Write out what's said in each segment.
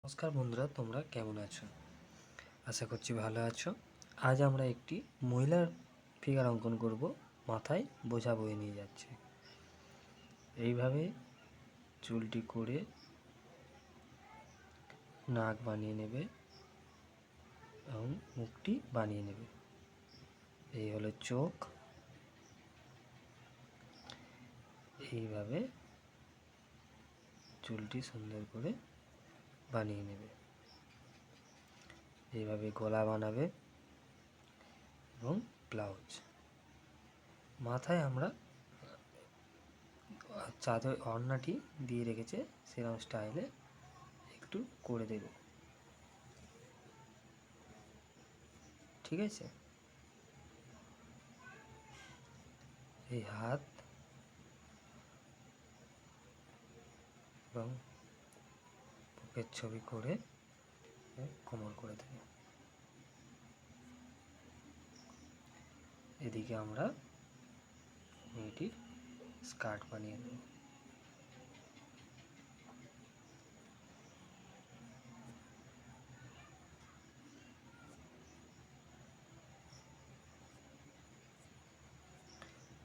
নমস্কার বন্ধুরা, তোমরা কেমন আছো? আশা করছি ভালো আছো। আজ আমরা একটি মহিলার ফিগার অঙ্কন করব। মাথায় বোঝা বয়ে নিয়ে যাচ্ছে, এইভাবে চুলটি করে নাক বানিয়ে নেবে এবং মুখটি বানিয়ে নেবে। এই হলো চোখ। এইভাবে চুলটি সুন্দর করে বানিয়ে নেবে। এইভাবে গলা বানাবে এবং ব্লাউজ। মাথায় আমরা চাদর ওড়নাটি দিয়ে রেখেছে, সেরকম স্টাইলে একটু করে দেব। ঠিক আছে? এই হাত এবং বুকের ছবি করে কোমর করে দেব। এদিকে আমরা মেয়েটির স্কার্ট বানিয়ে দেব।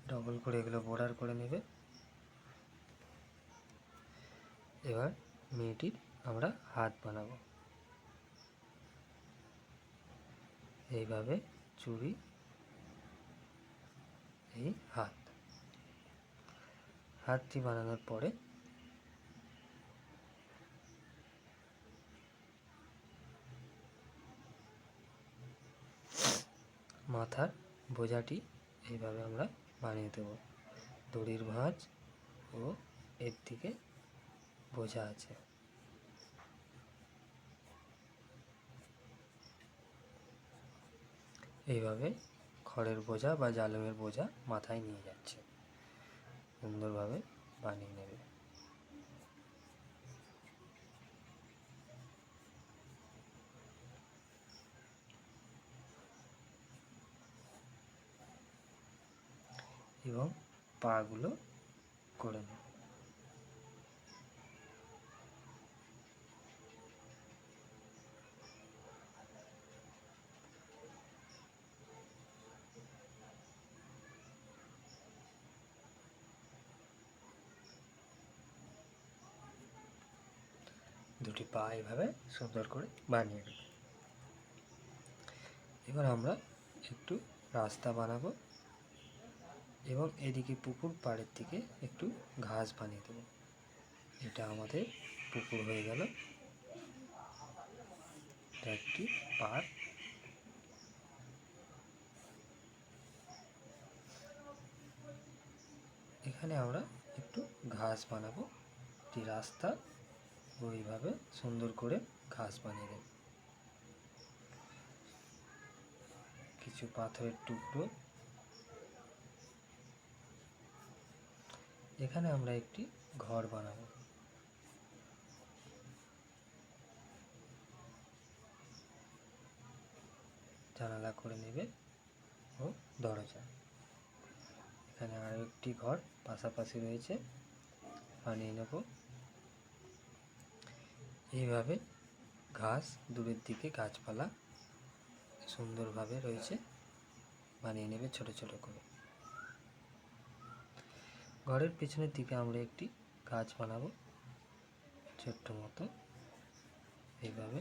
ডবল করে এগুলো বর্ডার করে নেবে। এবার মেয়েটির আমরা হাত বানাবো। এইভাবে চুড়ি, এই হাতটি বানানোর পরে মাথার বোঝাটি এইভাবে আমরা বানিয়ে দেব। দড়ির ভাঁজ ও এর দিকে বোঝা আছে। এইভাবে খড়ের বোঝা বা জালমের বোঝা মাথায় নিয়ে যাচ্ছে। সুন্দরভাবে বানিয়ে নেবে। এবং পাগুলো করে নেবে। দুটি পা এইভাবে সুন্দর করে বানিয়ে নেবে। এবার আমরা একটু রাস্তা বানাবো এবং এদিকে পুকুর পাড়ের দিকে একটু ঘাস বানিয়ে দেবো। এটা আমাদের পুকুর হয়ে গেল। একটি পাড়। এখানে আমরা একটু ঘাস বানাবো। একটি রাস্তা ওইভাবে সুন্দর করে ঘাস বানিয়ে দেব। কিছু পাথরের টুকরো। এখানে আমরা একটি ঘর বানাবো। জানালা করে নেবে ও দরজা। এখানে আরও একটি ঘর পাশাপাশি রয়েছে, বানিয়ে নেব। এইভাবে ঘাস, দূরের দিকে গাছপালা সুন্দরভাবে রয়েছে, বানিয়ে নেবে ছোট ছোট করে। ঘরের পিছনের দিকে আমরা একটি গাছ বানাবো ছোট্ট মতো। এইভাবে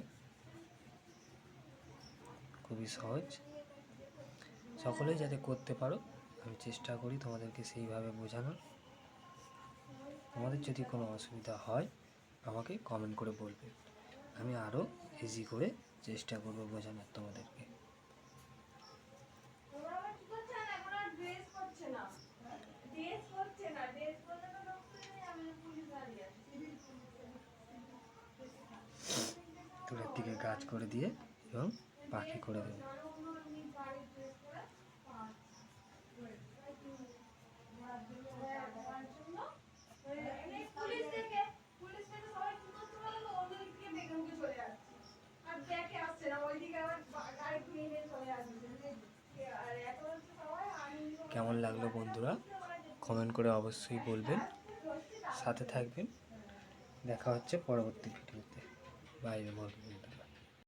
খুবই সহজ, সকলেই যাতে করতে পারো আমি চেষ্টা করি তোমাদেরকে সেইভাবে বোঝানোর। তোমাদের যদি কোনো অসুবিধা হয় আমাকে কমেন্ট করে বলবে, আমি আরও ইজি করে চেষ্টা করবো বোঝানোর তোমাদেরকে। দূরের দিকে গাছ করে দিয়ে এবং পাখি করে দেবো। কেমন লাগলো বন্ধুরা কমেন্ট করে অবশ্যই বলবেন, সাথে থাকবেন। দেখা হচ্ছে পরবর্তী ভিডিওতে। বাইরে মুরগি কিনতে পারো।